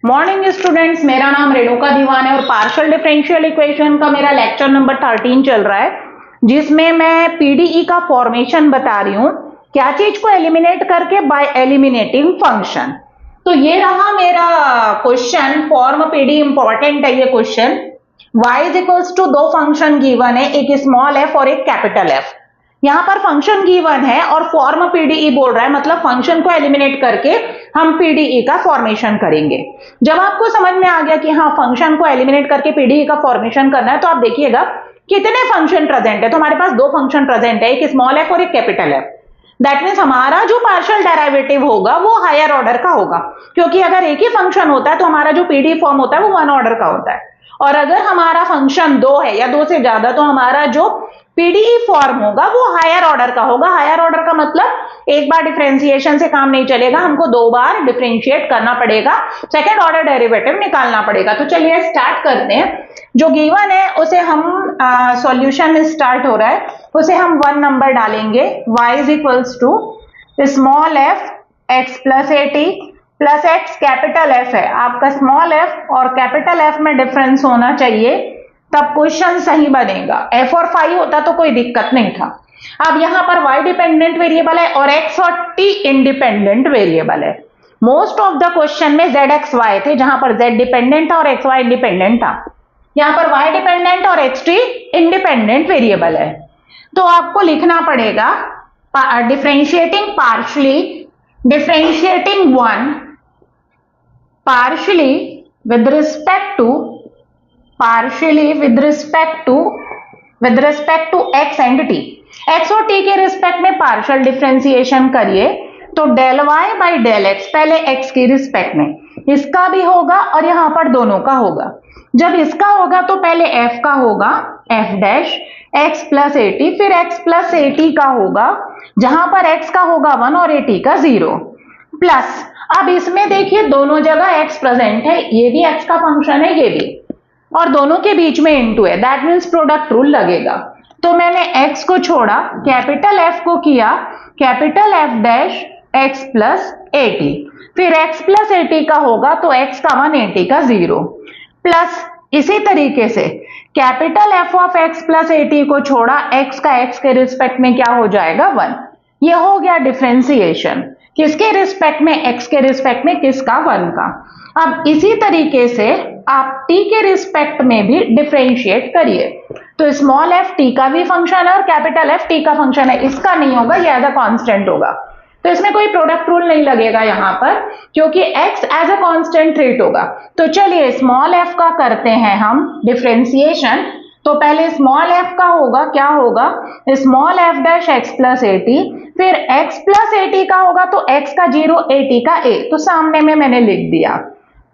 Morning students, मेरा नाम रेणुका दीवान है और पार्शियल डिफरेंशियल इक्वेशन का मेरा लेक्चर नंबर 13 चल रहा है, जिसमें मैं पीडीई का फॉर्मेशन बता रही हूं, क्या चीज को एलिमिनेट करके बाय एलिमिनेटिंग फंक्शन। तो ये रहा मेरा क्वेश्चन। फॉर्म पीडी इंपॉर्टेंट है ये question. y is equals to दो फंक्शन गिवन है, एक स्मॉल एफ और एक कैपिटल एफ। यहां पर फंक्शन गिवन है और फॉर्म पीडीई बोल रहा है, मतलब फंक्शन को एलिमिनेट करके हम पीडीई का फॉर्मेशन करेंगे। जब आपको समझ में आ गया कि हाँ फंक्शन को एलिमिनेट करके पीडीई का फॉर्मेशन करना है, तो आप देखिएगा कितने फंक्शन प्रेजेंट है। तो हमारे पास दो फंक्शन प्रेजेंट है, एक स्मॉल एफ और एक कैपिटल एफ। दैट मीन्स हमारा जो पार्शियल डेरिवेटिव होगा वो हायर ऑर्डर का होगा, क्योंकि अगर एक ही फंक्शन होता है तो हमारा जो पीडीई फॉर्म होता है वो वन ऑर्डर का होता है, और अगर हमारा फंक्शन दो है या दो से ज्यादा तो हमारा जो पीडीई फॉर्म होगा वो हायर ऑर्डर का होगा। हायर ऑर्डर का मतलब एक बार डिफरेंशिएशन से काम नहीं चलेगा, हमको दो बार डिफरेंशिएट करना पड़ेगा, सेकेंड ऑर्डर डेरिवेटिव निकालना पड़ेगा। तो चलिए स्टार्ट करते हैं। जो गिवन है उसे हम सॉल्यूशन स्टार्ट हो रहा है, उसे हम 1 नंबर डालेंगे। y is equals to small f x plus a t plus x capital F है। आपका स्मॉल एफ और कैपिटल एफ में डिफरेंस होना चाहिए, तब क्वेश्चन सही बनेगा। एफ और फाई होता तो कोई दिक्कत नहीं था। अब यहां पर y डिपेंडेंट वेरिएबल है और x और t इंडिपेंडेंट वेरिएबल है। मोस्ट ऑफ द क्वेश्चन में z x y थे, जहां पर z डिपेंडेंट था और x y इंडिपेंडेंट था। यहां पर y डिपेंडेंट और x t इंडिपेंडेंट वेरिएबल है। तो आपको लिखना पड़ेगा differentiating one partially with respect to x and t। x और t के रिस्पेक्ट में पार्शियल डिफरेंशिएशन करिए तो del y by del x पहले x के रिस्पेक्ट में, इसका भी होगा और यहां पर दोनों का होगा। जब इसका होगा तो पहले f का होगा f dash x plus a T, फिर x प्लस ए टी का होगा, जहां पर x का होगा 1 और ए टी का 0 प्लस। अब इसमें देखिए दोनों जगह x प्रेजेंट है, ये भी x का फंक्शन है, ये भी, और दोनों के बीच में इनटू है, दैट मीन्स प्रोडक्ट रूल लगेगा। तो मैंने x को छोड़ा, कैपिटल F को किया capital F dash x plus a T, फिर x प्लस ए टी का होगा तो x का 1 ए टी का 0 प्लस। इसी तरीके से capital F of x plus a T को छोड़ा, x का x के रिस्पेक्ट में क्या हो जाएगा 1। ये हो गया डिफरेंशिएशन, किसके रिस्पेक्ट में, x के रिस्पेक्ट में, किसका 1 का। अब इसी तरीके से आप t के रिस्पेक्ट में भी डिफरेंशिएट करिए। तो स्मॉल f t का भी फंक्शन है और कैपिटल F t का फंक्शन है, इसका नहीं होगा, ये एज अ कांस्टेंट होगा। तो इसमें कोई प्रोडक्ट रूल नहीं लगेगा यहां पर, क्योंकि x as a constant treat होगा। तो चलिए स्मॉल f का करते हैं हम डिफरेंशिएशन। तो पहले स्मॉल f का होगा, क्या होगा, small f dash x plus a T, फिर x प्लस ए टी का होगा तो x का 0 ए टी का a, तो सामने में मैंने लिख दिया,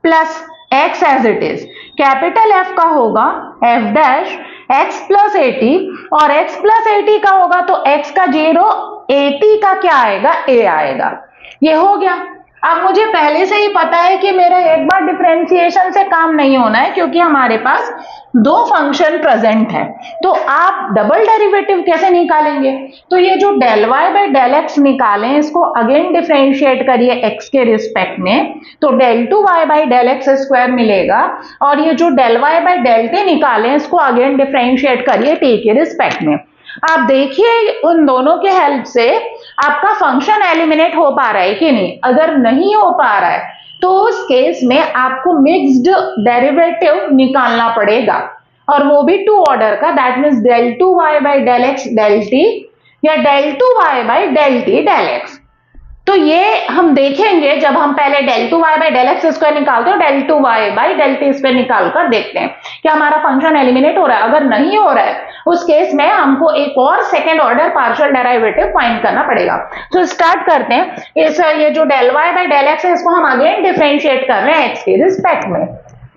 plus x as it is. Capital F का होगा f dash x plus a t, और x प्लस ए टी का होगा तो x का 0 ए टी का क्या आएगा, a आएगा। ये हो गया। अब मुझे पहले से ही पता है कि मेरा एक बार डिफरेंशिएशन से काम नहीं होना है, क्योंकि हमारे पास दो फंक्शन प्रेजेंट है। तो आप डबल डेरिवेटिव कैसे निकालेंगे, तो ये जो del y by del x निकालें, इसको अगेन डिफरेंशिएट करिए x के रिस्पेक्ट में, तो del two y by del x square मिलेगा, और ये जो del y by del t निकालें, इसको अगेन डिफरेंशिएट करिए t के रिस्पेक्ट में। आप देखिए उन दोनों के हेल्प से आपका फंक्शन एलिमिनेट हो पा रहा है कि नहीं। अगर नहीं हो पा रहा है तो उस केस में आपको मिक्स्ड डेरिवेटिव निकालना पड़ेगा, और वो भी 2 ऑर्डर का, that means del two y by del x del t या del two y by del t del x. तो ये हम देखेंगे जब हम पहले del two y by del x square निकालते हैं, del two y by del t square निकालकर देखते हैं कि हमारा फंक्शन एलिमिनेट हो रहा है। अगर नहीं हो रहा है उस केस में हमको एक और second order partial derivative find करना पड़ेगा। तो स्टार्ट करते हैं। ये जो del y by del x है, इसको हम अगेन डिफरेंशिएट कर रहे हैं एक्स के रिस्पेक्ट में।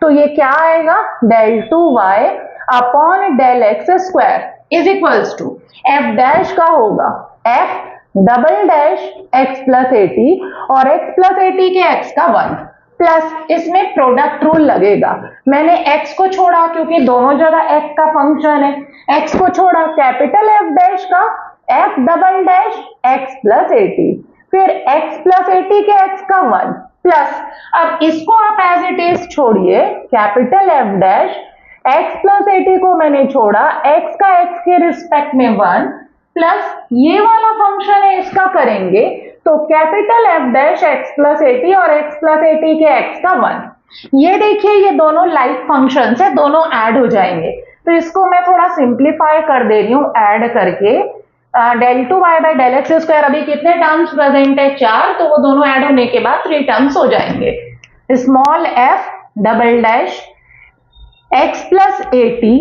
तो ये क्या आएगा, del two y upon del x square is equals to f dash का होगा f double dash x plus a t, और एक्स प्लस ए टी के एक्स का 1 प्लस, इसमें प्रोडक्ट रूल लगेगा। मैंने x को छोड़ा क्योंकि दोनों जगह x का फंक्शन है, x को छोड़ा, कैपिटल F डैश का f double dash x plus a T, फिर x प्लस ए टी के x का 1 प्लस, अब इसको आप एज इट इज छोड़िए, capital F dash x plus eighty को मैंने छोड़ा, x का x के रिस्पेक्ट में 1 प्लस ये वाला फंक्शन है इसका करेंगे तो capital F dash x plus eighty और x प्लस एटी के x का 1। ये देखिए ये दोनों लाइक फंक्शंस है, दोनों ऐड हो जाएंगे। तो इसको मैं थोड़ा सिंप्लीफाई कर दे रही हूं ऐड करके, del 2y by del x square, अभी कितने टर्म्स प्रेजेंट है 4, तो वो दोनों ऐड होने के बाद 3 टर्म्स हो जाएंगे। Small f double dash x plus a t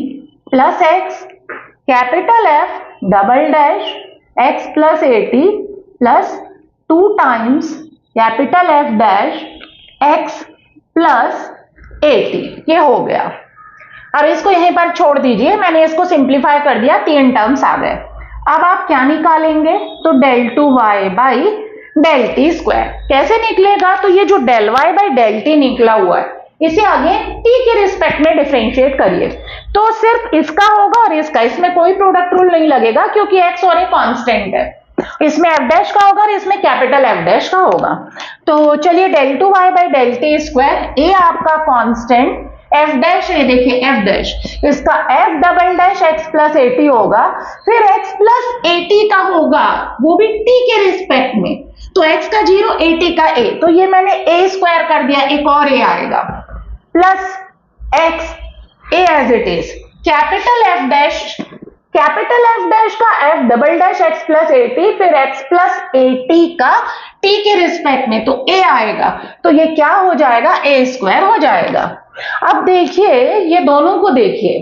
plus x, capital F double dash x plus a t plus 2 times capital F dash x plus at. ये हो गया। अब इसको यहीं पर छोड़ दीजिए, मैंने इसको सिंप्लीफाई कर दिया, 3 टर्म्स आ गए। अब आप क्या निकालेंगे, तो del 2y by del t square कैसे निकलेगा, तो ये जो del y by del t निकला हुआ है इसे आगे t के रिस्पेक्ट में डिफरेंशिएट करिए, तो सिर्फ इसका होगा और इसका, इसमें कोई प्रोडक्ट रूल नहीं लगेगा क्योंकि x और a कांस्टेंट है। इसमें f डैश का होगा और इसमें कैपिटल F डैश का होगा। तो चलिए del 2y by del t square, a आपका कांस्टेंट, f डैश, ये देखिए f डैश, इसका f double dash x plus eighty होगा, फिर x प्लस एटी का होगा वो भी t के रिस्पेक्ट में, तो x का 0 एटी का a, तो ये मैंने a स्क्वायर कर दिया, एक और a आएगा, plus x a as it is, capital F dash, capital F dash का f double dash x plus at, फिर x प्लस एटी का t के रिस्पेक्ट में, तो a आएगा, तो ये क्या हो जाएगा, a स्क्वायर हो जाएगा। अब देखिए ये दोनों को देखिए,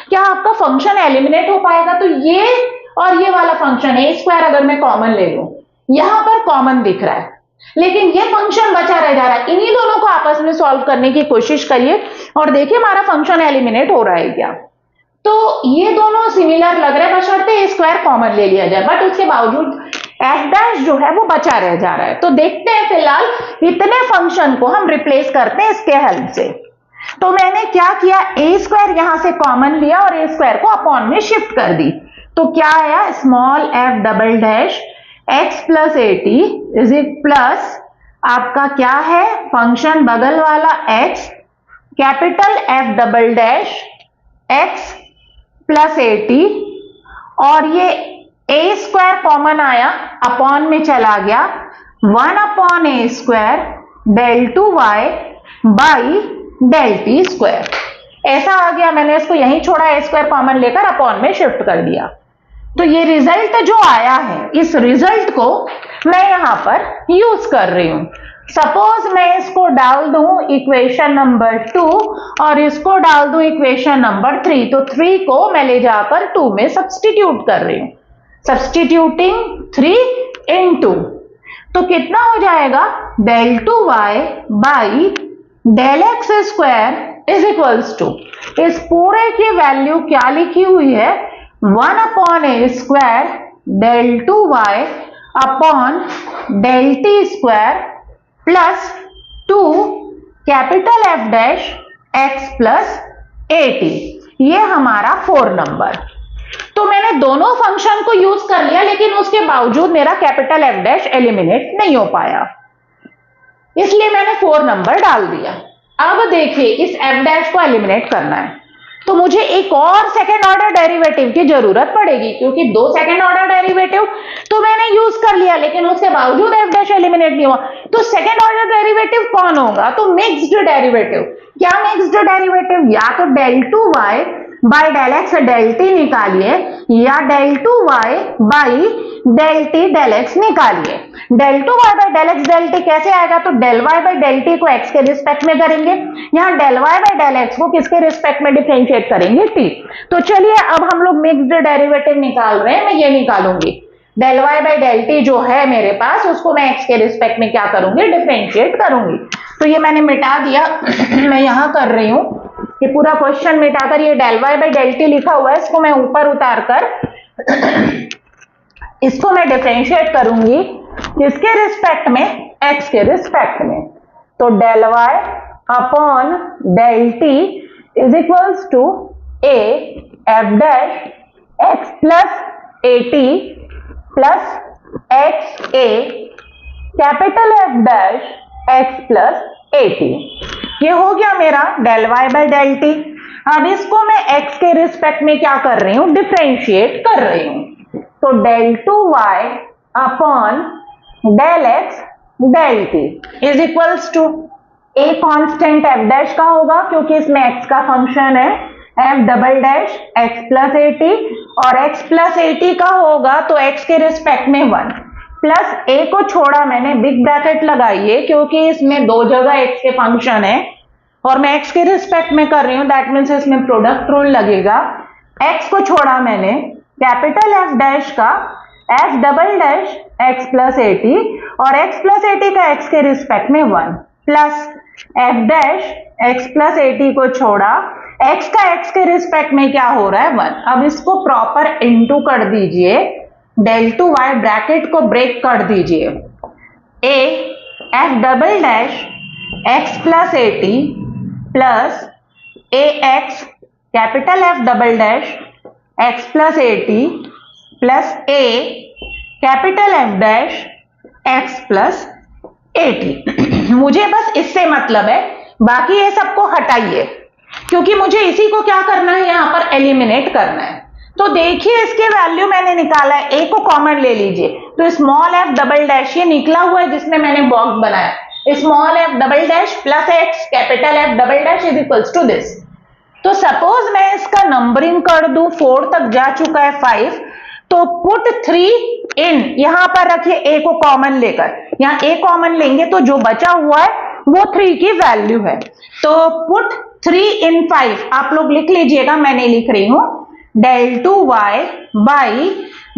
क्या आपका फंक्शन एलिमिनेट हो पाएगा, तो ये और ये वाला फंक्शन a स्क्वायर अगर मैं कॉमन ले लूं, यहां पर कॉमन दिख रहा है लेकिन ये फंक्शन बचा रह जा रहा है, इन्हीं दोनों को आपस में सॉल्व करने की कोशिश करिए और देखिए हमारा फंक्शन एलिमिनेट हो रहा है क्या। तो ये दोनों सिमिलर लग रहे हैं बशर्ते a स्क्वायर कॉमन ले लिया जाए, बट उसके बावजूद f डैश जो है वो बचा रह जा रहा है। तो देखते हैं फिलहाल इतने फंक्शन को हम रिप्लेस करते हैं इसके हेल्प से। तो मैंने क्या किया, a स्क्वायर यहां से कॉमन लिया और a स्क्वायर को अपॉन में शिफ्ट कर दी, तो क्या आया, small f double dash x plus eighty is it plus आपका क्या है फंक्शन बगल वाला x, capital F double dash x plus eighty, और ये a स्क्वायर कॉमन आया अपॉन में चला गया, 1 upon a square del 2y by del t square, ऐसा आ गया। मैंने इसको यहीं छोड़ा, a स्क्वायर कॉमन लेकर अपॉन में शिफ्ट कर दिया। तो ये रिजल्ट जो आया है, इस रिजल्ट को मैं यहां पर यूज कर रही हूं। सपोज मैं इसको डाल दूं इक्वेशन नंबर 2 और इसको डाल दूं इक्वेशन नंबर 3, तो 3 को मैं ले जाकर 2 में सब्स्टिट्यूट कर रही हूं, सब्स्टिट्यूटिंग 3 इन 2, तो कितना हो जाएगा, del 2y by del x square is equals to, इस पूरे की वैल्यू क्या लिखी हुई है, 1 upon a square del 2y upon del t square plus 2 capital F dash x plus at, ये हमारा 4 नंबर। तो मैंने दोनों फंक्शन को यूज कर लिया लेकिन उसके बावजूद मेरा कैपिटल F डैश एलिमिनेट नहीं हो पाया, इसलिए मैंने 4 नंबर डाल दिया। अब देखिए इस F डैश को एलिमिनेट करना है तो मुझे एक और सेकेंड ऑर्डर डेरिवेटिव की जरूरत पड़ेगी, क्योंकि 2 सेकेंड ऑर्डर डेरिवेटिव तो मैंने यूज कर लिया लेकिन उसके बावजूद F डैश एलिमिनेट नहीं हुआ, तो सेकेंड ऑर्डर डेरिवेटिव कौन होगा, तो मिक्स्ड डेरिवेटिव। क्या मिक्स्ड डेरिवेटिव, या तो del 2y by del x del t निकालिए या del 2y by del t del x निकालिए। del 2y by del x del t कैसे आएगा, तो del y by del t को x के रिस्पेक्ट में करेंगे, यहाँ del y by del x को किसके रिस्पेक्ट में डिफरेंशिएट करेंगे, t। तो चलिए अब हम लोग मिक्स्ड डेरिवेटिव निकाल रहे हैं, मैं ये निकालूंगी del y by del t जो है मेरे पास, उसको मैं x के रिस्पेक्ट में क्या करूंगी, डिफरेंशिएट करूंगी। तो ये मैंने मिटा दिया मैं यहां कर रही हूं, ये पूरा क्वेश्चन मिटाकर ये del y by del t लिखा हुआ है, इसको मैं ऊपर उतार कर इसको मैं डिफरेंशिएट करूंगी किसके रिस्पेक्ट में, x के रिस्पेक्ट में। तो del y upon del t is equals to a f dash x plus at plus x a capital F dash x plus a t. ये हो गया मेरा del y by del t. अब इसको मैं x के रिस्पेक्ट में क्या कर रही हूं, डिफरेंशिएट कर रही हूं। तो del two y upon del x del t is equals to a constant f dash का होगा क्योंकि इसमें x का फंक्शन है, f double dash x plus a t, और x प्लस ए टी का होगा तो x के रिस्पेक्ट में 1 प्लस a को छोड़ा मैंने, बिग ब्रैकेट लगाइए क्योंकि इसमें दो जगह x के फंक्शन है और मैं x के रिस्पेक्ट में कर रही हूं, दैट मीन्स इसमें प्रोडक्ट रूल लगेगा। x को छोड़ा मैंने, कैपिटल एफ डैश का F double dash x plus a t और x प्लस ए टी का x के रिस्पेक्ट में 1 plus F dash x plus a T को छोड़ा, x का x के रिस्पेक्ट में क्या हो रहा है 1। अब इसको प्रॉपर इनटू कर दीजिए, डेल टू वाई ब्रैकेट को ब्रेक कर दीजिए, A F double dash x plus a T plus A x capital f double dash x plus a T plus A capital F dash x plus a T. मुझे बस इससे मतलब है, बाकी ये सबको हटाइए क्योंकि मुझे इसी को क्या करना है, यहां पर एलिमिनेट करना है। तो देखिए इसके वैल्यू मैंने निकाला है, ए को कॉमन ले लीजिए तो स्मॉल एफ डबल डैश ये निकला हुआ है जिसमें मैंने बॉक्स बनाया, small f double dash plus x capital f double dash is equals to this. तो सपोज मैं इसका नंबरिंग कर दूं, 4 तक जा चुका है 5, तो पुट 3 इन, यहां पर रखिए ए को कॉमन लेकर, यहां ए कॉमन लेंगे तो जो बचा हुआ है वो 3 की वैल्यू है। तो पुट 3 इन 5, आप लोग लिख लीजिएगा, मैं नहीं लिख रही हूं, del two y by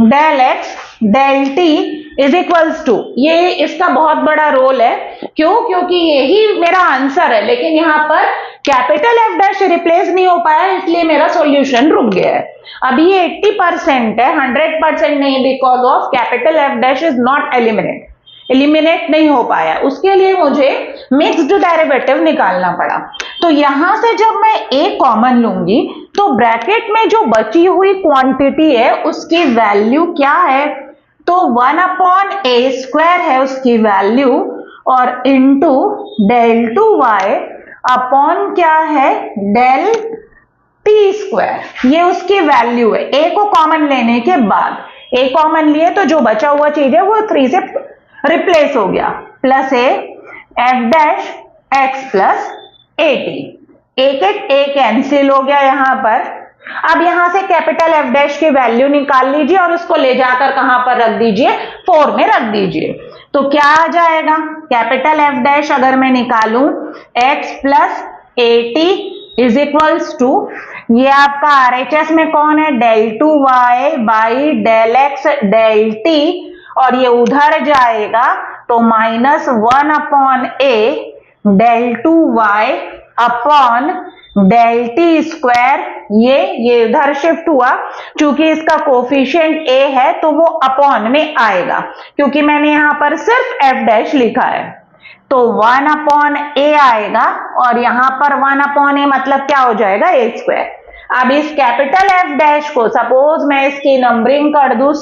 del x del t is equals to, ये इसका बहुत बड़ा रोल है। क्यों? क्योंकि यही मेरा आंसर है, लेकिन यहां पर कैपिटल एफ डैश रिप्लेस नहीं हो पाया इसलिए मेरा सॉल्यूशन रुक गया है। अभी ये 80% है, 100% नहीं, because of capital F dash is not eliminate नहीं हो पाया, उसके लिए मुझे मिक्स्ड डेरिवेटिव निकालना पड़ा। तो यहां से जब मैं ए कॉमन लूंगी तो ब्रैकेट में जो बची हुई क्वांटिटी है उसकी वैल्यू क्या है, तो 1 अपॉन ए स्क्वायर है उसकी वैल्यू, और into del two y upon क्या है, डेल टी स्क्वायर, ये उसकी वैल्यू है ए को कॉमन लेने के बाद। ए कॉमन लिए तो जो बचा हुआ चीज है वो 3 से रिप्लेस हो गया, plus A F dash x plus a T, एक ए कैंसिल हो गया यहां पर। अब यहां से कैपिटल एफ डैश की वैल्यू निकाल लीजिए और उसको ले जाकर कहां पर रख दीजिए, 4 में रख दीजिए। तो क्या आ जाएगा, कैपिटल एफ डैश अगर मैं निकालूं x plus a t is equals to, ये आपका आरएचएस में कौन है, del two y by del x del t, और ये उधर जाएगा तो -1 upon a del two y upon del t square, ये उधर शिफ्ट हुआ, क्योंकि इसका कोफिशिएंट ए है तो वो अपॉन में आएगा, क्योंकि मैंने यहां पर सिर्फ एफ डैश लिखा है, तो 1 अपॉन ए आएगा, और यहां पर 1 अपॉन ए मतलब क्या हो जाएगा, ए स्क्वायर। अब इस कैपिटल एफ डैश को सपोज मैं इसकी नंबरिंग कर दूं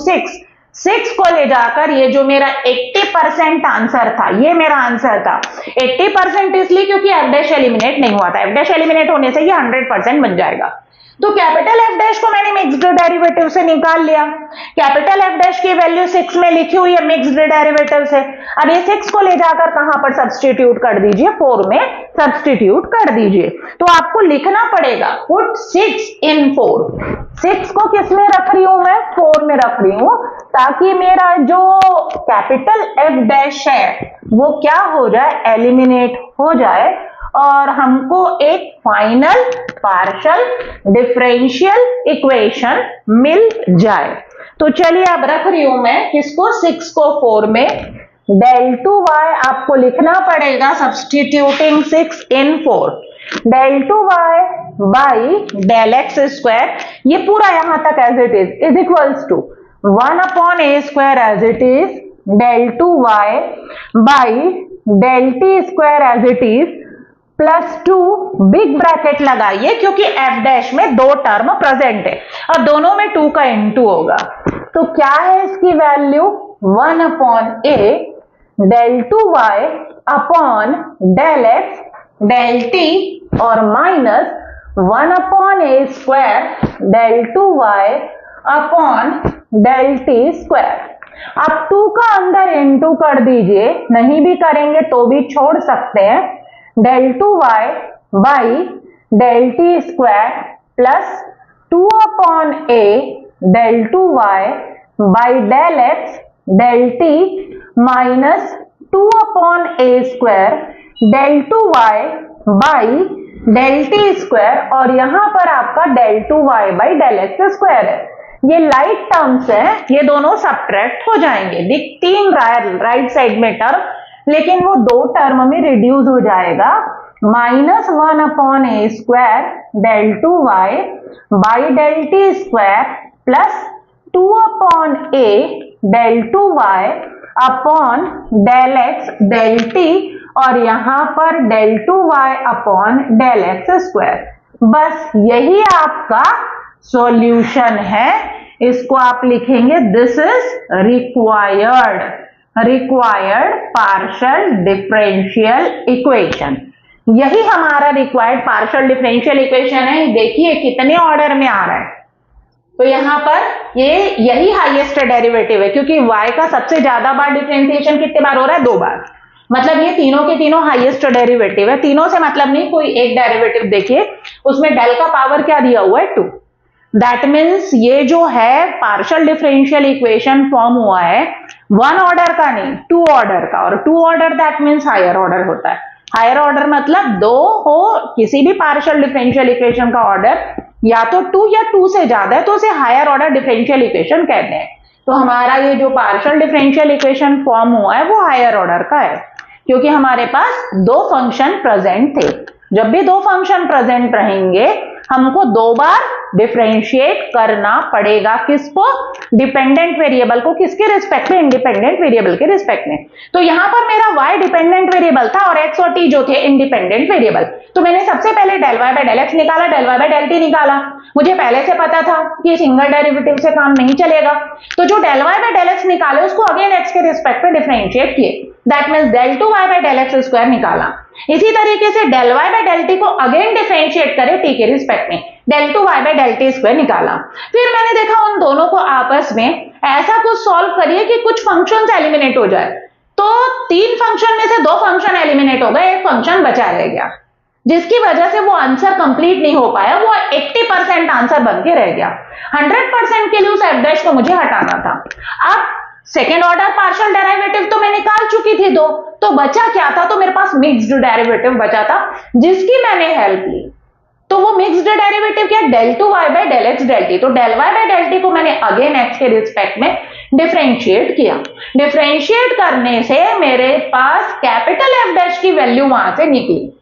6 को ले जाकर, ये जो मेरा 80% आंसर था, ये मेरा आंसर था 80% इसलिए क्योंकि एफ डैश एलिमिनेट नहीं हुआ था, एफ डैश एलिमिनेट होने से ये 100% बन जाएगा। तो कैपिटल एफ डैश को मैंने मिक्स्ड डेरिवेटिव से निकाल लिया, कैपिटल एफ डैश की वैल्यू 6 में लिखी हुई है मिक्स्ड डेरिवेटिव से। अब ये 6 को ले जाकर कहां पर सब्स्टिट्यूट कर दीजिए, 4 में सब्स्टिट्यूट कर दीजिए। तो आपको लिखना पड़ेगा पुट 6 इन 4, 6 को किस में रख रही हूं मैं, 4 में रख रही हूं, ताकि मेरा जो कैपिटल एफ डैश है वो क्या हो जाए, एलिमिनेट हो जाए, और हमको एक फाइनल पार्शियल डिफरेंशियल इक्वेशन मिल जाए। तो चलिए अब रख रही हूं मैं किसको, 6 को 4 में, डेल टू वाई आपको लिखना पड़ेगा substituting 6 in 4, del two y by del x square, ये पूरा यहां तक as it is equals to 1 upon a square as it is, del two y by del t square as it is, +2 big bracket लगाइए क्योंकि F dash में 2 term present है और दोनों में 2 का इनटू होगा। तो क्या है इसकी value, 1 upon a del two y upon del x del t और minus 1 upon a square del 2y upon del t square. अब 2 का अंदर इनटू कर दीजिए, नहीं भी करेंगे तो भी छोड़ सकते हैं। Del 2y by del t square plus 2 upon a del 2y by del x del t minus 2 upon a square del 2y by del t square और यहां पर आपका del 2y by del x square है। ये light terms है, ये दोनों subtract हो जाएंगे। दिखती राइट साइड में टर्म, लेकिन वो दो टर्म में रिड्यूस हो जाएगा। Minus 1 upon a square del 2y by del t square plus 2 upon a del 2y upon del x del t और यहां पर del 2y upon del x square. बस यही आपका सॉल्यूशन है। इसको आप लिखेंगे this is required partial differential equation. यही हमारा रिक्वायर्ड पार्शियल डिफरेंशियल इक्वेशन है। देखिए कितने ऑर्डर में आ रहा है। तो यहां पर यही हाईएस्ट डेरिवेटिव है, क्योंकि y का सबसे ज्यादा बार डिफरेंशिएशन कितने बार हो रहा है? 2 बार। मतलब ये तीनों के तीनों हाईएस्ट डेरिवेटिव है। तीनों से मतलब नहीं, कोई एक डेरिवेटिव देखिए, उसमें डेल का पावर क्या दिया हुआ है? 2। दैट मीन्स ये जो है पार्शियल डिफरेंशियल इक्वेशन फॉर्म हुआ है 1 ऑर्डर का नहीं, 2 ऑर्डर का। और 2 order that means higher order होता है। हायर ऑर्डर मतलब 2 हो किसी भी पार्शियल डिफरेंशियल इक्वेशन का ऑर्डर या तो 2 या 2 से ज्यादा है तो उसे हायर ऑर्डर डिफरेंशियल इक्वेशन कहते हैं। तो हमारा ये जो पार्शियल डिफरेंशियल इक्वेशन फॉर्म हुआ है वो हायर ऑर्डर का है, क्योंकि हमारे पास 2 फंक्शन प्रेजेंट थे। जब भी 2 फंक्शन प्रेजेंट रहेंगे हमको 2 बार डिफरेंशिएट करना पड़ेगा। किसको? डिपेंडेंट वेरिएबल को। किसके रिस्पेक्ट में? इंडिपेंडेंट वेरिएबल के रिस्पेक्ट में। तो यहां पर मेरा y डिपेंडेंट वेरिएबल था और x और t जो थे इंडिपेंडेंट वेरिएबल। तो मैंने सबसे पहले del y by del x निकाला, del y by del t निकाला। मुझे पहले से पता था कि सिंगल डेरिवेटिव से काम नहीं चलेगा, तो जो del y by del x निकाले उसको अगेन x के रिस्पेक्ट में डिफरेंशिएट किए। That means del 2y by del x square निकाला। इसी तरीके से del y by del t को अगेन डिफरेंशिएट करें t के रिस्पेक्ट में, del 2y by del t square निकाला। फिर मैंने देखा उन दोनों को आपस में ऐसा कुछ सॉल्व करिए कि कुछ फंक्शंस एलिमिनेट हो जाए। तो 3 फंक्शन में से 2 फंक्शन एलिमिनेट हो गए, एक फंक्शन बचा रह गया, जिसकी वजह से वो आंसर कंप्लीट नहीं हो पाया। वो 80% आंसर बन के रह गया। 100% के लिए उस एफ डैश को मुझे हटाना था। अब सेकेंड ऑर्डर पार्शियल डेरिवेटिव तो मैं निकाल चुकी थी 2, तो बचा क्या था? तो मेरे पास मिक्स्ड डेरिवेटिव बचा था जिसकी मैंने हेल्प ली। तो वो मिक्स्ड डेरिवेटिव क्या? Del 2y by del x del t. तो del y by del t को मैंने अगेन x के रिस्पेक्ट में डिफरेंशिएट किया। डिफरेंशिएट करने से मेरे पास कैपिटल एफ डैश की वैल्यू वहां से निकली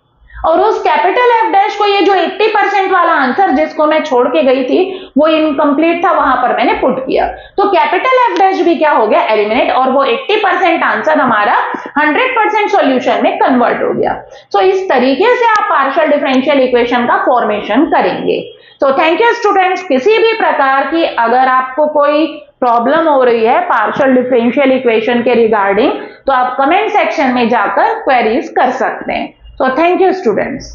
और उस कैपिटल एफ डैश को, ये जो 80% वाला आंसर जिसको मैं छोड़ के गई थी वो इनकम्प्लीट था, वहां पर मैंने पुट किया। तो कैपिटल एफ डैश भी क्या हो गया? एलिमिनेट, और वो 80% आंसर हमारा 100% सॉल्यूशन में कन्वर्ट हो गया। सो इस तरीके से आप पार्शियल डिफरेंशियल इक्वेशन का फॉर्मेशन करेंगे। तो थैंक यू स्टूडेंट्स। किसी भी प्रकार की अगर आपको कोई प्रॉब्लम हो रही है पार्शियल डिफरेंशियल इक्वेशन के रिगार्डिंग, तो आप कमेंट सेक्शन में जाकर क्वेरीज कर सकते हैं। So thank you students.